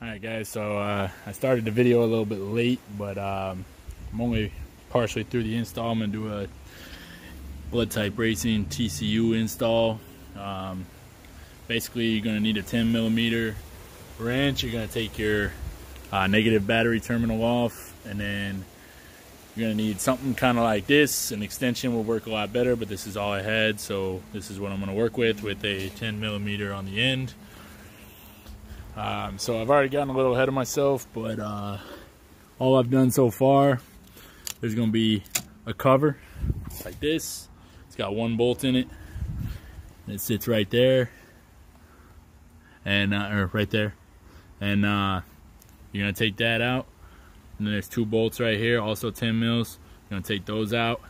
Alright guys, so I started the video a little bit late, but I'm only partially through the install. I'm going to do a Bloodtyperacing TCU install. Basically, you're going to need a 10mm wrench. You're going to take your negative battery terminal off, and then you're going to need something kind of like this. An extension will work a lot better, but this is all I had, so this is what I'm going to work with a 10mm on the end. So I've already gotten a little ahead of myself, but all I've done so far, there's going to be a cover like this. It's got one bolt in it. It sits right there, and or right there, and you're going to take that out. And then there's two bolts right here, also 10 mils. You're going to take those out,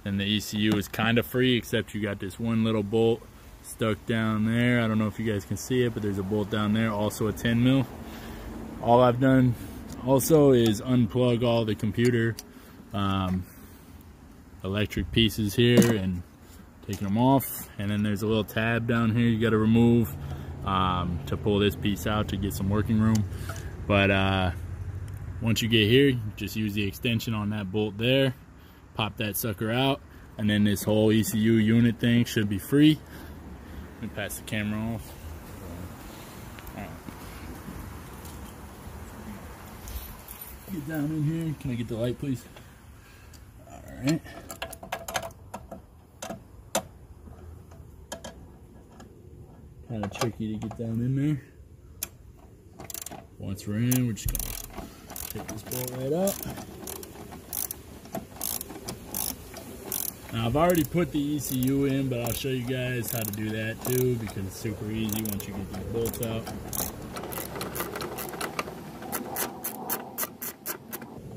and the ECU is kind of free, except you got this one little bolt stuck down there. I don't know if you guys can see it, but there's a bolt down there, also a 10 mil. All I've done also is unplug all the computer electric pieces here and taking them off. And then there's a little tab down here you got to remove to pull this piece out to get some working room. But once you get here, just use the extension on that bolt there, pop that sucker out, and then this whole ECU unit thing should be free. Let me pass the camera off. Right. Get down in here. Can I get the light, please? Alright. Kind of tricky to get down in there. Once we're in, we're just going to take this bolt right out. Now, I've already put the ECU in, but I'll show you guys how to do that too, because it's super easy once you get these bolts out.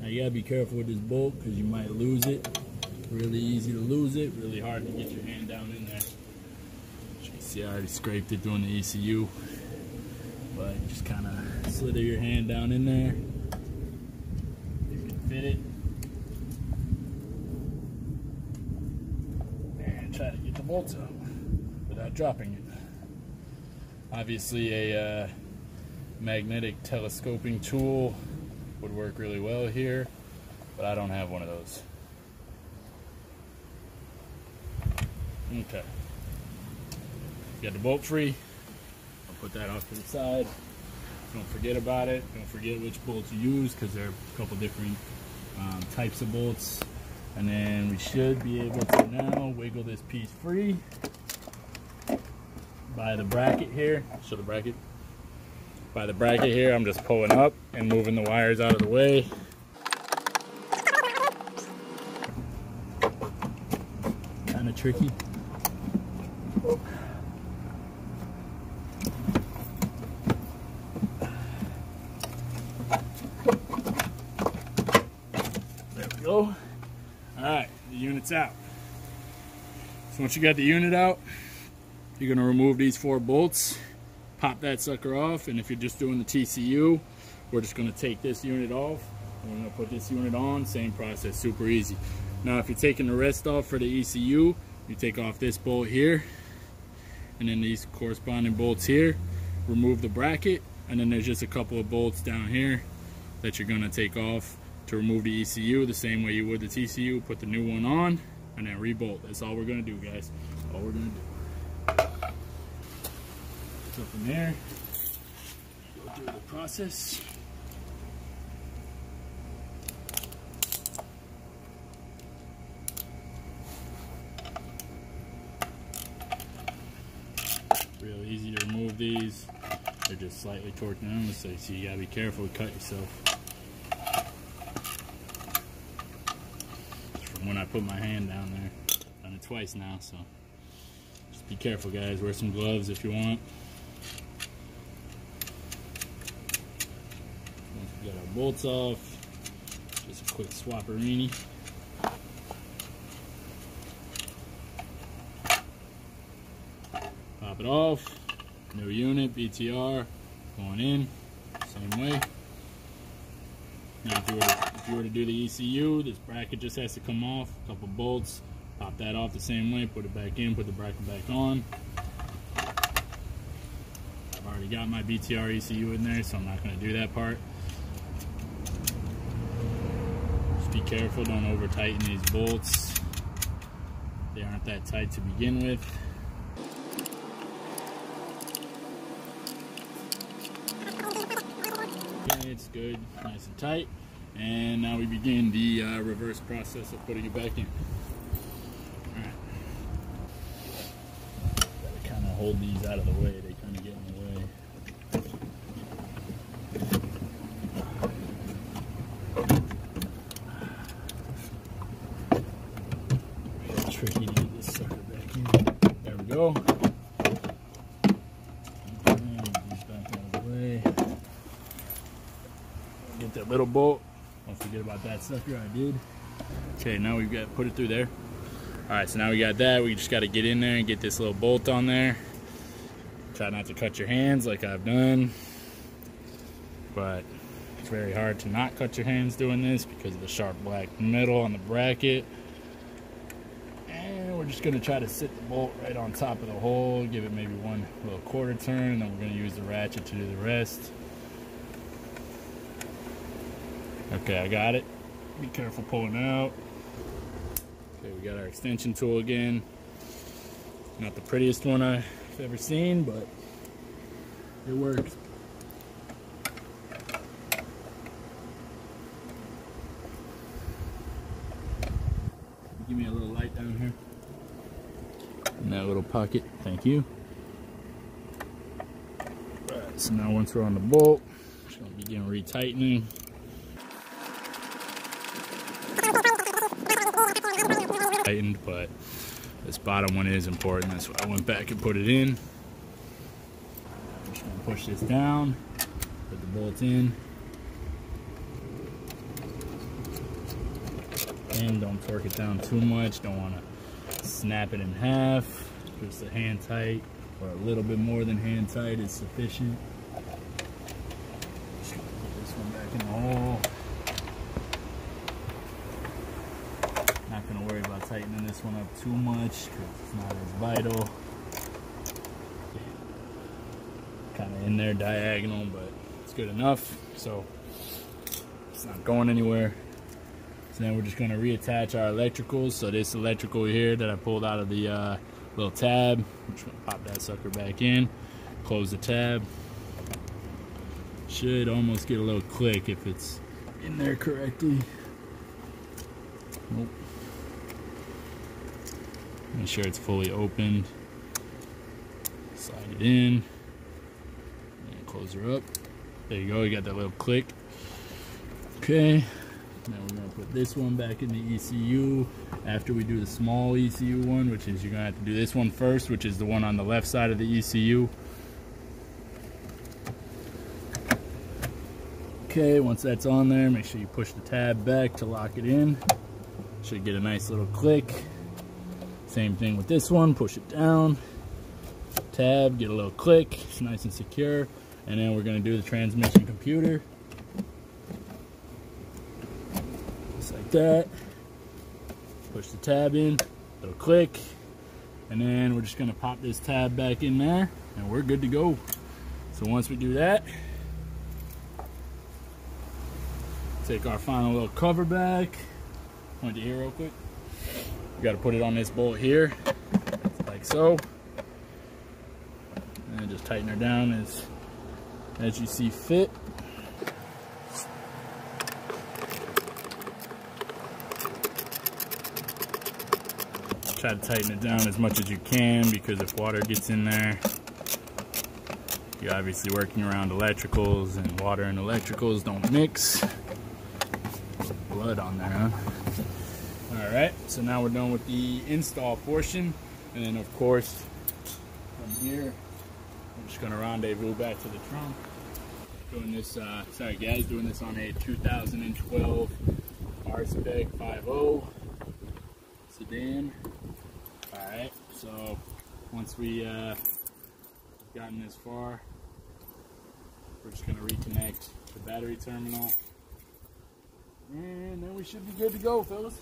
Now, you gotta be careful with this bolt because you might lose it. Really easy to lose it, really hard to get your hand down in there. As you can see, I already scraped it doing the ECU, but just kind of slither your hand down in there. You can fit it. Try to get the bolts out without dropping it. Obviously, a magnetic telescoping tool would work really well here, but I don't have one of those. Okay, got the bolt free. I'll put that off to the side. Don't forget about it. Don't forget which bolts you use, because there are a couple different types of bolts. And then we should be able to now wiggle this piece free by the bracket here. Show the bracket. By the bracket here, I'm just pulling up and moving the wires out of the way. Kind of tricky. There we go. Alright, the unit's out. So once you got the unit out, you're going to remove these 4 bolts, pop that sucker off, and if you're just doing the TCU, we're just going to take this unit off, and we're going to put this unit on. Same process, super easy. Now if you're taking the rest off for the ECU, you take off this bolt here, and then these corresponding bolts here, remove the bracket, and then there's just a couple of bolts down here that you're going to take off to remove the ECU the same way you would the TCU. Put the new one on and then rebolt. That's all we're going to do, guys. All we're going to do. So from there, go through the process. Real easy to remove these. They're just slightly torqued down, so you gotta be careful to cut yourself. When I put my hand down there. Done it twice now, so just be careful, guys. Wear some gloves if you want. Once we got our bolts off, just a quick swapperini. Pop it off. New unit, BTR, going in, same way. Now if you were to do the ECU, this bracket just has to come off, a couple bolts, pop that off the same way, put it back in, put the bracket back on. I've already already got my BTR ECU in there, so I'm not going to do that part. Just be careful, don't over tighten these bolts. They aren't that tight to begin with. Okay, it's good, nice and tight. And now we begin the reverse process of putting it back in. Alright. Gotta kind of hold these out of the way, they kind of get in the way. It's tricky to get this sucker back in. There we go. And these back out of the way. Get that little bolt. Don't forget about that sucker, I did. Okay, now we've got to put it through there. Alright, so now we got that. We just got to get in there and get this little bolt on there. Try not to cut your hands like I've done. But it's very hard to not cut your hands doing this because of the sharp black metal on the bracket. And we're just going to try to sit the bolt right on top of the hole. Give it maybe one little quarter turn. And then we're going to use the ratchet to do the rest. Okay, I got it. Be careful pulling out. Okay, we got our extension tool again. Not the prettiest one I've ever seen, but it works. Give me a little light down here. In that little pocket, thank you. Alright, so now once we're on the bolt, just gonna begin retightening. But this bottom one is important. That's why I went back and put it in. I'm just going to push this down, put the bolts in, and don't torque it down too much. Don't want to snap it in half. Just a hand tight or a little bit more than hand tight is sufficient. Just going to put this one back in the hole. Not going to worry about tightening this one up too much because it's not as vital. Kind of in there diagonal, but it's good enough. So it's not going anywhere. So then we're just going to reattach our electricals. So this electrical here that I pulled out of the little tab, I'm just going to pop that sucker back in, close the tab. Should almost get a little click if it's in there correctly. Nope. Make sure it's fully opened. Slide it in. And close her up. There you go, you got that little click. Okay. Now we're going to put this one back in the ECU after we do the small ECU one, which is you're going to have to do this one first, which is the one on the left side of the ECU. Okay, once that's on there, make sure you push the tab back to lock it in. Should get a nice little click. Same thing with this one, push it down, tab, get a little click, it's nice and secure. And then we're going to do the transmission computer. Just like that. Push the tab in, little click, and then we're just going to pop this tab back in there, and we're good to go. So once we do that, take our final little cover back. Point it here real quick. You got to put it on this bolt here, like so, and just tighten her down as you see fit. Try to tighten it down as much as you can, because if water gets in there, you're obviously working around electricals, and water and electricals don't mix. Blood on there, huh? Alright, so now we're done with the install portion, and then of course from here I'm just going to rendezvous back to the trunk. Doing this, sorry guys, doing this on a 2012 R-Spec 5.0 sedan. Alright, so once we gotten this far, we're just going to reconnect the battery terminal. And then we should be good to go, fellas.